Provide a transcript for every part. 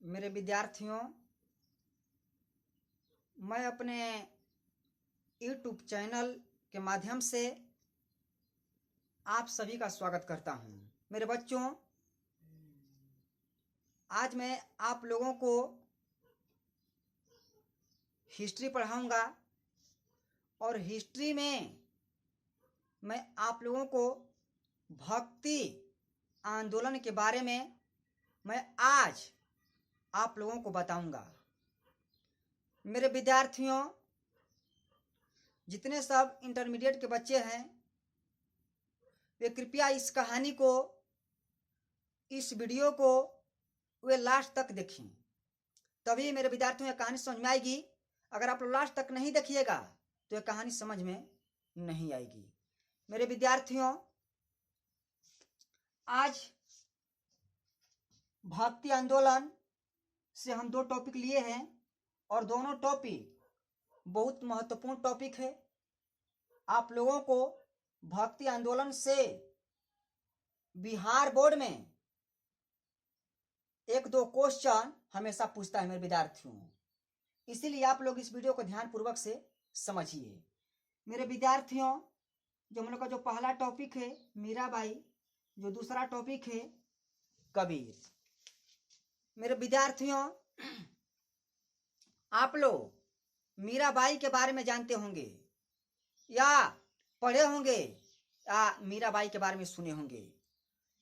मेरे विद्यार्थियों, मैं अपने YouTube चैनल के माध्यम से आप सभी का स्वागत करता हूं। मेरे बच्चों, आज मैं आप लोगों को हिस्ट्री पढ़ाऊंगा और हिस्ट्री में मैं आप लोगों को भक्ति आंदोलन के बारे में मैं आज आप लोगों को बताऊंगा। मेरे विद्यार्थियों, जितने सब इंटरमीडिएट के बच्चे हैं वे कृपया इस कहानी को, इस वीडियो को वे लास्ट तक देखें, तभी मेरे विद्यार्थियों को कहानी समझ में आएगी। अगर आप लोग लास्ट तक नहीं देखिएगा तो यह कहानी समझ में नहीं आएगी। मेरे विद्यार्थियों, आज भक्ति आंदोलन से हम दो टॉपिक लिए हैं और दोनों टॉपिक बहुत महत्वपूर्ण टॉपिक है। आप लोगों को भक्ति आंदोलन से बिहार बोर्ड में एक दो क्वेश्चन हमेशा पूछता है मेरे विद्यार्थियों, इसीलिए आप लोग इस वीडियो को ध्यानपूर्वक से समझिए। मेरे विद्यार्थियों, जो हम लोग का जो पहला टॉपिक है मीराबाई, जो दूसरा टॉपिक है कबीर। मेरे विद्यार्थियों, आप लोग मीराबाई के बारे में जानते होंगे या पढ़े होंगे या मीराबाई के बारे में सुने होंगे।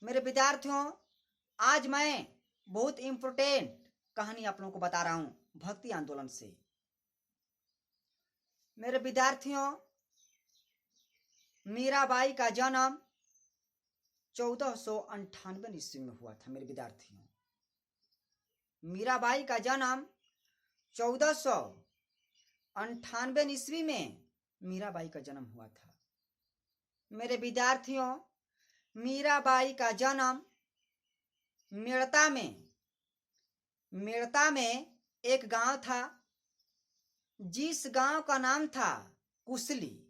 मेरे विद्यार्थियों, आज मैं बहुत इंपॉर्टेंट कहानी आप लोगों को बता रहा हूं भक्ति आंदोलन से। मेरे विद्यार्थियों, मीराबाई का जन्म 1498 ईस्वी में हुआ था। मेरे विद्यार्थियों, मीराबाई का जन्म 1498 ईस्वी में मीराबाई का जन्म हुआ था। मेरे विद्यार्थियों, मीराबाई का जन्म मेड़ता में एक गांव था जिस गांव का नाम था कुसली।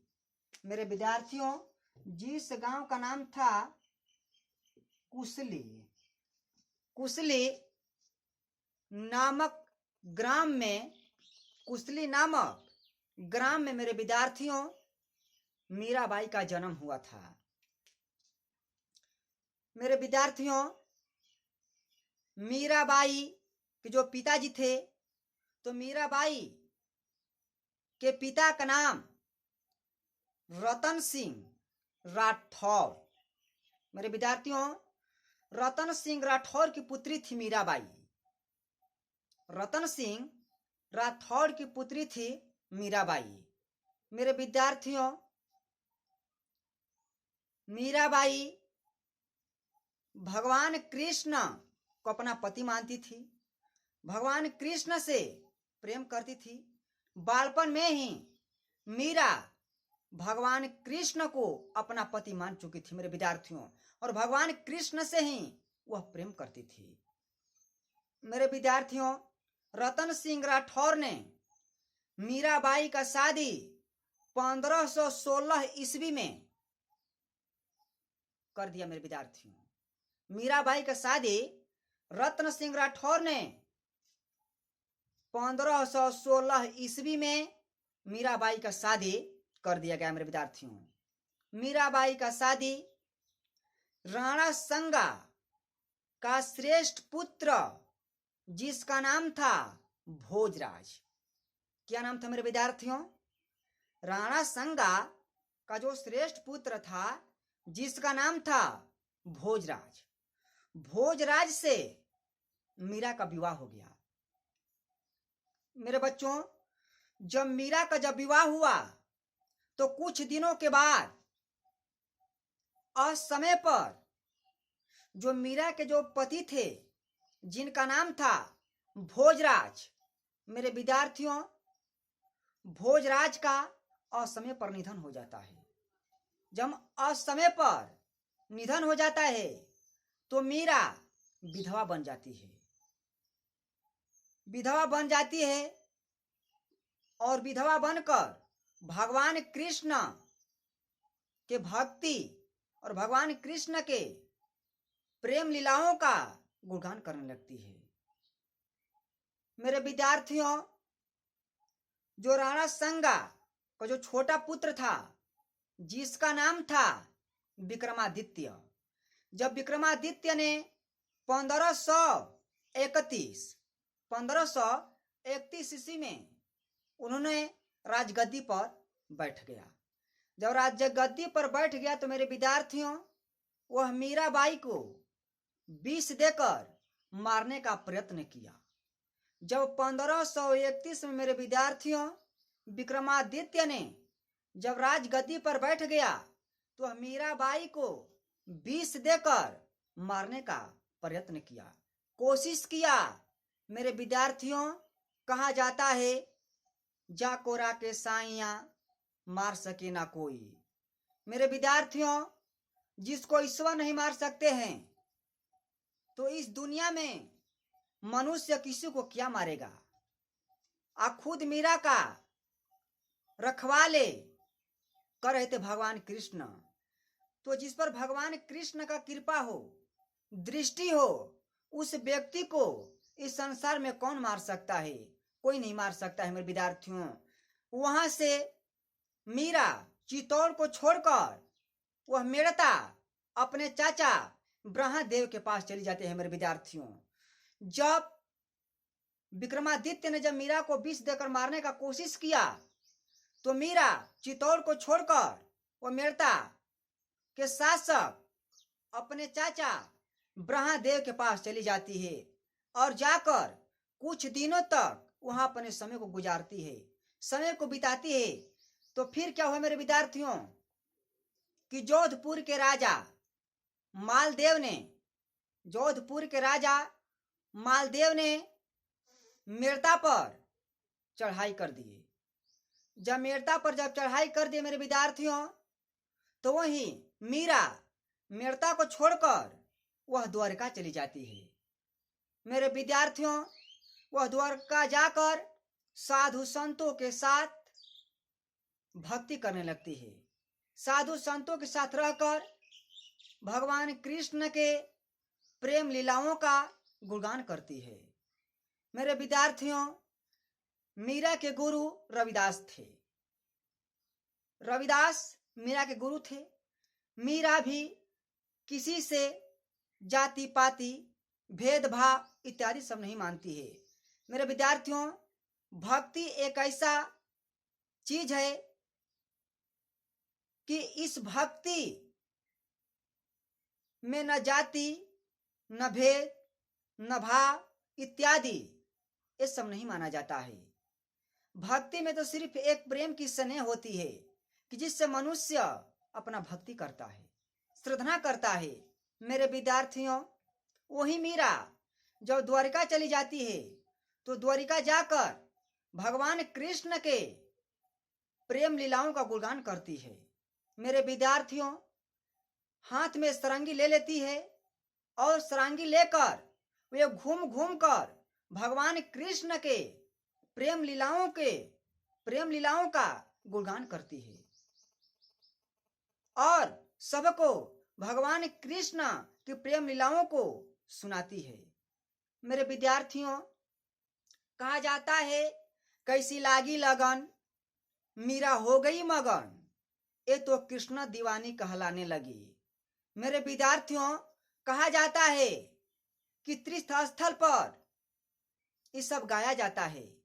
मेरे विद्यार्थियों, जिस गांव का नाम था कुसली नामक ग्राम में, कुसली नामक ग्राम में मेरे विद्यार्थियों मीराबाई का जन्म हुआ था। मेरे विद्यार्थियों, मीराबाई के जो पिताजी थे, तो मीराबाई के पिता का नाम रतन सिंह राठौर। मेरे विद्यार्थियों, रतन सिंह राठौर की पुत्री थी मीराबाई। रतन सिंह राठौर की पुत्री थी मीराबाई। मेरे विद्यार्थियों, मीराबाई भगवान कृष्ण को अपना पति मानती थी, भगवान कृष्ण से प्रेम करती थी। बालपन में ही मीरा भगवान कृष्ण को अपना पति मान चुकी थी मेरे विद्यार्थियों, और भगवान कृष्ण से ही वह प्रेम करती थी। मेरे विद्यार्थियों, रतन सिंह राठौर ने मीराबाई का शादी 1516 ईस्वी में कर दिया। मेरे विद्यार्थियों, मीराबाई का शादी रतन सिंह राठौर ने 1516 ईस्वी में मीराबाई का शादी कर दिया गया। मेरे विद्यार्थियों, मीराबाई का शादी राणा संगा का श्रेष्ठ पुत्र जिसका नाम था भोजराज। क्या नाम था मेरे विद्यार्थियों? राणा संगा का जो श्रेष्ठ पुत्र था जिसका नाम था भोजराज। भोजराज से मीरा का विवाह हो गया। मेरे बच्चों, जब मीरा का विवाह हुआ तो कुछ दिनों के बाद असमय पर जो मीरा के जो पति थे जिनका नाम था भोजराज, मेरे विद्यार्थियों, भोजराज का असमय पर निधन हो जाता है। जब असमय पर निधन हो जाता है तो मीरा विधवा बन जाती है। विधवा बन जाती है और विधवा बनकर भगवान कृष्ण के भक्ति और भगवान कृष्ण के प्रेम लीलाओं का गुणगान करने लगती है। मेरे विद्यार्थियों, जो राणा संगा का जो छोटा पुत्र था जिसका नाम था विक्रमादित्य, जब विक्रमादित्य ने 1531 ईस्वी में उन्होंने राजगद्दी पर बैठ गया। जब राजगद्दी पर बैठ गया तो मेरे विद्यार्थियों, वह मीराबाई को विष देकर मारने का प्रयत्न किया। जब 1531 में मेरे विद्यार्थियों विक्रमादित्य ने जब राजगद्दी पर बैठ गया तो मीराबाई को विष देकर मारने का प्रयत्न किया, कोशिश किया। मेरे विद्यार्थियों, कहा जाता है जा कोरा के साइया मार सके ना कोई। मेरे विद्यार्थियों, जिसको ईश्वर नहीं मार सकते हैं तो इस दुनिया में मनुष्य किसी को क्या मारेगा। खुद मीरा का रखवाले कर रहे थे भगवान कृष्ण। तो जिस पर भगवान कृष्ण का कृपा हो, दृष्टि हो, उस व्यक्ति को इस संसार में कौन मार सकता है? कोई नहीं मार सकता है। मेरे विद्यार्थियों, वहां से मीरा चित्तौड़ को छोड़कर वह मेड़ता अपने चाचा ब्रह्मदेव के पास चली जाते हैं। मेरे विद्यार्थियों, जब विक्रमादित्य ने जब मीरा को विष देकर मारने का कोशिश किया तो मीरा चित्तौड़ को छोड़कर वह मेड़ता के शासक अपने चाचा ब्रह्मदेव के पास चली जाती है और जाकर कुछ दिनों तक वहां अपने समय को गुजारती है, समय को बिताती है। तो फिर क्या हुआ मेरे विद्यार्थियों कि जोधपुर के राजा मालदेव ने मेड़ता पर चढ़ाई कर दिए। जब मेड़ता पर जब चढ़ाई कर दिए मेरे विद्यार्थियों, तो वहीं मीरा मेड़ता को छोड़कर वह द्वारका चली जाती है। मेरे विद्यार्थियों, वह द्वारका जाकर साधु संतों के साथ भक्ति करने लगती है। साधु संतों के साथ रहकर भगवान कृष्ण के प्रेम लीलाओं का गुणगान करती है। मेरे विद्यार्थियों, मीरा के गुरु रविदास थे। रविदास मीरा के गुरु थे। मीरा भी किसी से जाति पाति भेदभाव इत्यादि सब नहीं मानती है। मेरे विद्यार्थियों, भक्ति एक ऐसा चीज है कि इस भक्ति में न जाति, न भेद, न भाव इत्यादि ये सब नहीं माना जाता है। भक्ति में तो सिर्फ एक प्रेम की स्नेह होती है कि जिससे मनुष्य अपना भक्ति करता है, श्रद्धा करता है। मेरे विद्यार्थियों, वही मीरा जब द्वारिका चली जाती है तो द्वारिका जाकर भगवान कृष्ण के प्रेम लीलाओं का गुणगान करती है। मेरे विद्यार्थियों, हाथ में सरंगी ले लेती है और सरंगी लेकर वे घूम घूम कर भगवान कृष्ण के प्रेम लीलाओं का गुणगान करती है और सबको भगवान कृष्ण की प्रेम लीलाओं को सुनाती है। मेरे विद्यार्थियों, कहा जाता है कैसी लागी लगन मीरा हो गई मगन, ये तो कृष्ण दीवानी कहलाने लगी। मेरे विद्यार्थियों, कहा जाता है कि तीर्थ स्थल पर ये सब गाया जाता है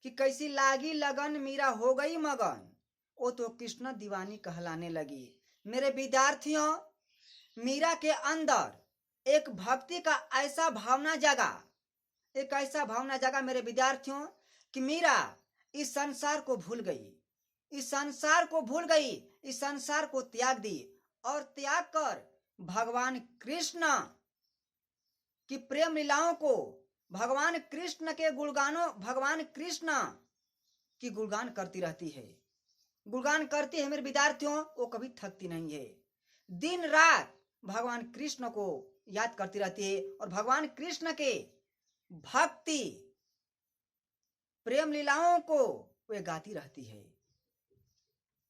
कि कैसी लागी लगन मीरा हो गई मगन, वो तो कृष्ण दीवानी कहलाने लगी। मेरे विद्यार्थियों, मीरा के अंदर एक भक्ति का ऐसा भावना जगा मेरे विद्यार्थियों कि मीरा इस संसार को भूल गई, इस संसार को त्याग दी और त्याग कर भगवान कृष्ण की प्रेम लीलाओं को, भगवान कृष्ण की गुणगान करती रहती है। मेरे विद्यार्थियों, वो कभी थकती नहीं है। दिन रात भगवान कृष्ण को याद करती रहती है और भगवान कृष्ण के भक्ति प्रेम लीलाओं को वे गाती रहती है।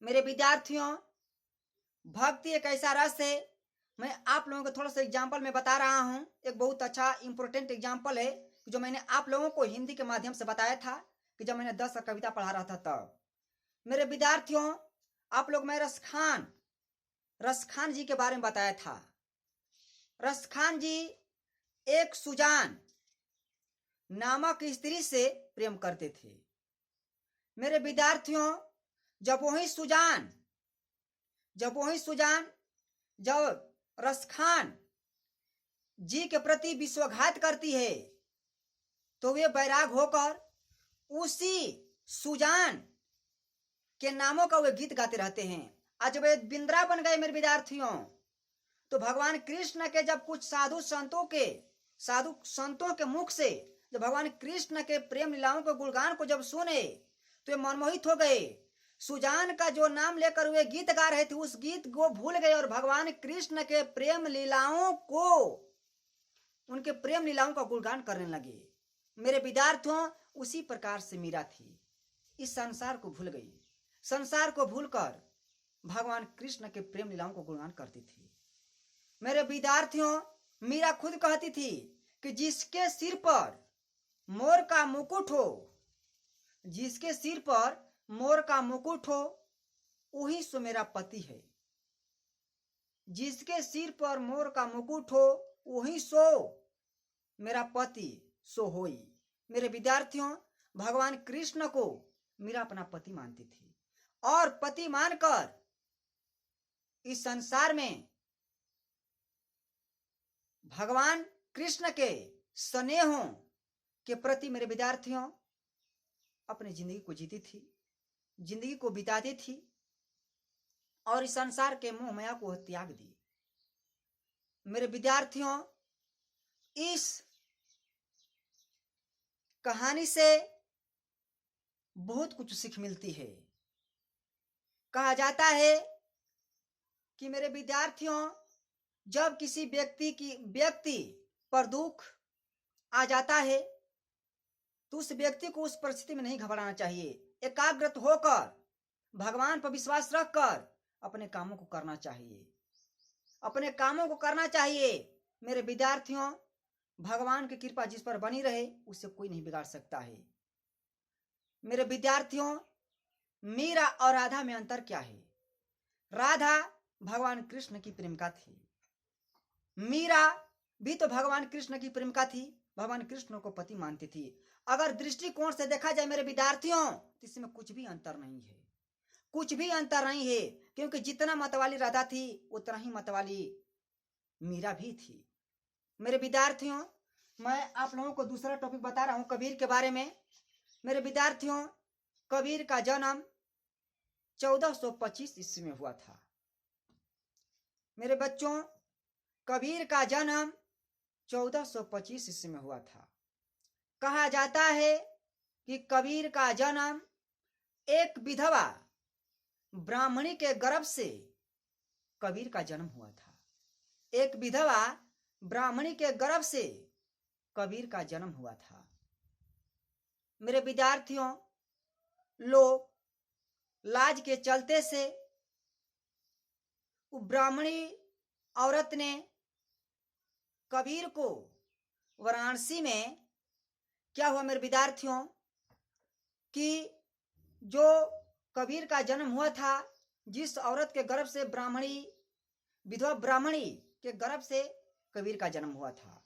मेरे विद्यार्थियों, भक्ति एक ऐसा रस है। मैं आप लोगों को थोड़ा सा एग्जाम्पल में बता रहा हूं। एक बहुत अच्छा इंपोर्टेंट एग्जाम्पल है। जो मैंने आप लोगों को हिंदी के माध्यम से बताया था कि जब मैंने 10 कविता पढ़ा रहा था तब। मेरे विद्यार्थियों, आप लोग मैं रसखान जी के बारे में बताया था। रसखान जी एक सुजान नामक स्त्री से प्रेम करते थे। मेरे विद्यार्थियों, जब वही सुजान जब रसखान जी के प्रति विश्वासघात करती है तो वे बैराग होकर उसी सुजान के नामों का वे गीत गाते रहते हैं। आज वे बिंद्रा बन गए मेरे विद्यार्थियों। तो भगवान कृष्ण के जब कुछ साधु संतों के मुख से जब भगवान कृष्ण के प्रेम लीलाओं के गुणगान को जब सुने तो वे मनमोहित हो गए। सुजान का जो नाम लेकर वे गीत गा रहे थे उस गीत को भूल गए और भगवान कृष्ण के प्रेम लीलाओं को, उनके प्रेम लीलाओं का गुणगान करने लगे। मेरे विद्यार्थियों, उसी प्रकार से मीरा थी, इस संसार को भूल गई। संसार को भूलकर भगवान कृष्ण के प्रेम लीलाओं को गुणगान करती थी। मेरे विद्यार्थियों, मीरा खुद कहती थी कि जिसके सिर पर मोर का मुकुट हो, जिसके सिर पर मोर का मुकुट हो वही सो मेरा पति है। जिसके सिर पर मोर का मुकुट हो वही सो मेरा पति सो होई। मेरे विद्यार्थियों, भगवान कृष्ण को मीरा अपना पति मानती थी और पति मानकर इस संसार में भगवान कृष्ण के स्नेहों के प्रति मेरे विद्यार्थियों अपनी जिंदगी को जीती थी, जिंदगी को बिताती थी और इस संसार के मोह माया को त्याग दी। मेरे विद्यार्थियों, इस कहानी से बहुत कुछ सीख मिलती है। कहा जाता है कि मेरे विद्यार्थियों, जब किसी व्यक्ति पर दुख आ जाता है तो उस व्यक्ति को उस परिस्थिति में नहीं घबराना चाहिए। एकाग्रत होकर भगवान पर विश्वास रखकर अपने कामों को करना चाहिए, अपने कामों को करना चाहिए। मेरे विद्यार्थियों, भगवान की कृपा जिस पर बनी रहे उसे कोई नहीं बिगाड़ सकता है। मेरे विद्यार्थियों, मीरा और राधा में अंतर क्या है? राधा भगवान कृष्ण की प्रेमिका थी, मीरा भी तो भगवान कृष्ण की प्रेमिका थी, भगवान कृष्ण को पति मानती थी। अगर दृष्टिकोण से देखा जाए मेरे विद्यार्थियों तो इसमें कुछ भी अंतर नहीं है, कुछ भी अंतर नहीं है, क्योंकि जितना मतवाली राधा थी उतना ही मतवाली मीरा भी थी। मेरे विद्यार्थियों, मैं आप लोगों को दूसरा टॉपिक बता रहा हूं कबीर के बारे में। मेरे विद्यार्थियों, कबीर का जन्म 1425 ईस्वी में हुआ था। मेरे बच्चों, कबीर का जन्म 1425 ईस्वी में हुआ था। कहा जाता है कि कबीर का जन्म एक विधवा ब्राह्मणी के गर्भ से कबीर का जन्म हुआ था। एक विधवा ब्राह्मणी के गर्भ से कबीर का जन्म हुआ था। मेरे विद्यार्थियों, लोग लाज के चलते से ब्राह्मणी औरत ने कबीर को वाराणसी में, क्या हुआ मेरे विद्यार्थियों, कि जो कबीर का जन्म हुआ था, जिस औरत के गर्भ से विधवा ब्राह्मणी के गर्भ से कबीर का जन्म हुआ था,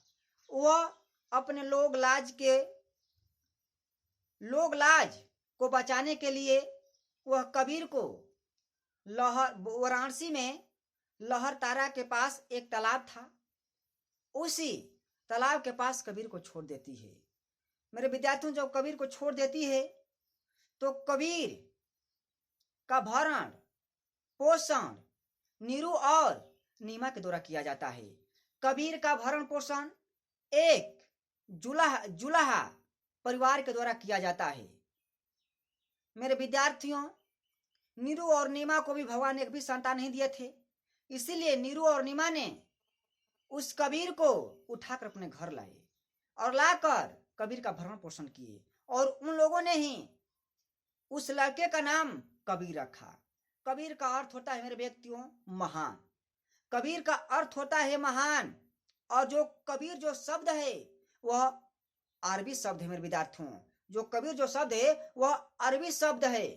वह अपने लोग लाज को बचाने के लिए वह कबीर को वाराणसी में लहर तारा के पास एक तालाब था, उसी तालाब के पास कबीर को छोड़ देती है। मेरे विद्यार्थियों, जब कबीर को छोड़ देती है तो कबीर का भरण पोषण नीरू और नीमा के द्वारा किया जाता है। कबीर का भरण पोषण एक जुलाहा परिवार के द्वारा किया जाता है। मेरे विद्यार्थियों, नीरू और नीमा को भी भगवान ने एक भी संतान नहीं दिए थे, इसीलिए नीरू और नीमा ने उस कबीर को उठाकर अपने घर लाए और लाकर कबीर का भरण पोषण किए, और उन लोगों ने ही उस लड़के का नाम कबीर रखा। कबीर का अर्थ होता है मेरे व्यक्तियों महान। कबीर का अर्थ होता है महान, और जो कबीर जो शब्द है वह अरबी शब्द है मेरे विद्यार्थियों। जो कबीर जो शब्द है वह अरबी शब्द है।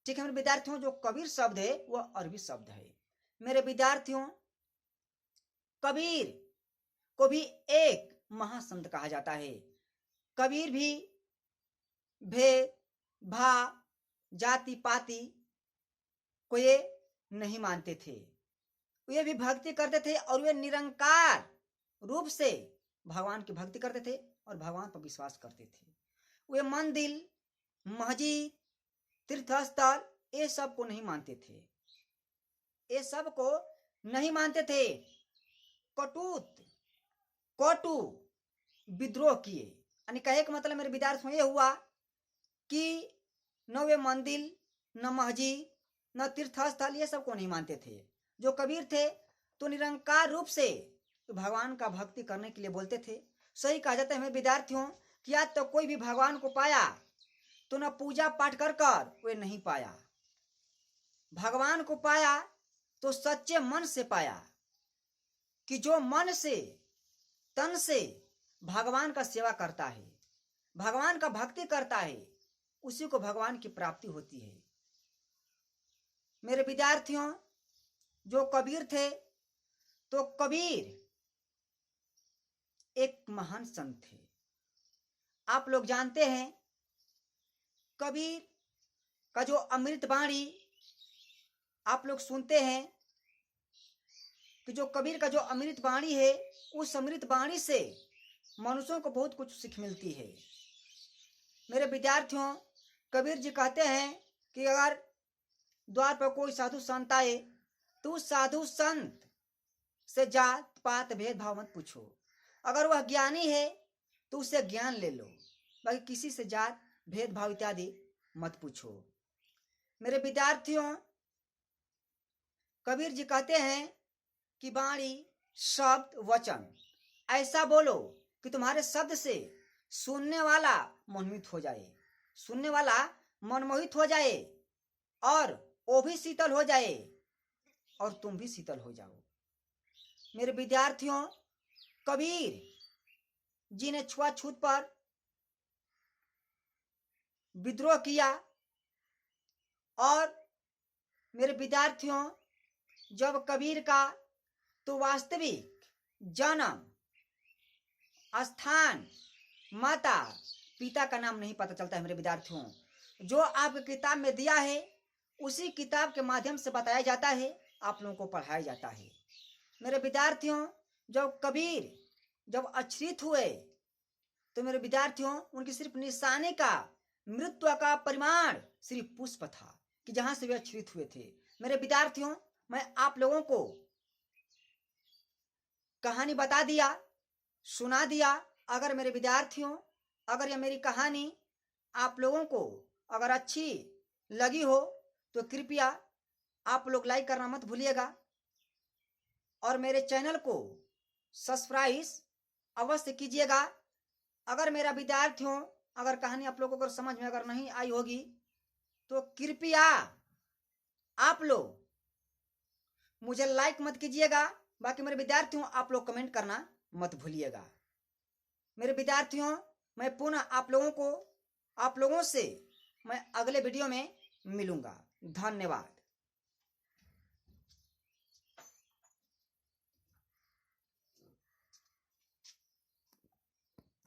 ठीक है मेरे विद्यार्थियों, जो कबीर शब्द है वह अरबी शब्द है। मेरे विद्यार्थियों, कबीर को भी एक महासंत कहा जाता है। कबीर भी भेद भाव जाति पाति को ये नहीं मानते थे। वे भी भक्ति करते थे और वे निरंकार रूप से भगवान की भक्ति करते थे और भगवान पर विश्वास करते थे। वे मंदिर, मस्जिद, तीर्थस्थल ये सब को नहीं मानते थे। ये सब को नहीं मानते थे। कटु विद्रोह किए। यानी कहे का मतलब मेरे विद्यार्थियों ये हुआ कि न वे मंदिर, न मस्जिद, न तीर्थस्थल ये सब को नहीं मानते थे। जो कबीर थे तो निरंकार रूप से तो भगवान का भक्ति करने के लिए बोलते थे। सही कहा जाता है मेरे विद्यार्थियों कि आज तो कोई भी भगवान को पाया तो न पूजा पाठ कर कर वे नहीं पाया। भगवान को पाया तो सच्चे मन से पाया, कि जो मन से तन से भगवान का सेवा करता है, भगवान का भक्ति करता है, उसी को भगवान की प्राप्ति होती है। मेरे विद्यार्थियों, जो कबीर थे तो कबीर एक महान संत थे। आप लोग जानते हैं कबीर का जो अमृत वाणी आप लोग सुनते हैं कि जो कबीर का जो अमृत वाणी है, उस अमृत वाणी से मनुष्यों को बहुत कुछ सीख मिलती है। मेरे विद्यार्थियों, कबीर जी कहते हैं कि अगर द्वार पर कोई साधु संत आए तो उस साधु संत से जात पात भेदभाव मत पूछो। अगर वह ज्ञानी है तो उससे ज्ञान ले लो, बाकी किसी से जात भेदभाव इत्यादि मत पूछो। मेरे विद्यार्थियों, कबीर जी कहते हैं कि वाणी शब्द वचन ऐसा बोलो कि तुम्हारे शब्द से सुनने वाला मनमोहित हो जाए, सुनने वाला मनमोहित हो जाए और वो भी शीतल हो जाए और तुम भी शीतल हो जाओ। मेरे विद्यार्थियों, कबीर जी ने छुआछूत पर विद्रोह किया और मेरे विद्यार्थियों, जब कबीर का तो वास्तविक जन्म स्थान माता पिता का नाम नहीं पता चलता है। मेरे विद्यार्थियों, जो आपकी किताब में दिया है उसी किताब के माध्यम से बताया जाता है, आप लोगों को पढ़ाया जाता है। मेरे विद्यार्थियों, जब कबीर जब अछृत हुए तो मेरे विद्यार्थियों, उनकी सिर्फ निशानी का मृत्यु का परिमाण सिर्फ पुष्प था कि जहां से वे अछृत हुए थे। मेरे विद्यार्थियों, मैं आप लोगों को कहानी बता दिया, सुना दिया। अगर मेरे विद्यार्थियों, अगर यह मेरी कहानी आप लोगों को अगर अच्छी लगी हो तो कृपया आप लोग लाइक करना मत भूलिएगा और मेरे चैनल को सब्सक्राइब अवश्य कीजिएगा। अगर मेरा विद्यार्थियों, अगर कहानी आप लोगों को समझ में अगर नहीं आई होगी तो कृपया आप लोग मुझे लाइक मत कीजिएगा, बाकी मेरे विद्यार्थियों आप लोग कमेंट करना मत भूलिएगा। मेरे विद्यार्थियों, मैं पुनः आप लोगों से मैं अगले वीडियो में मिलूंगा। धन्यवाद।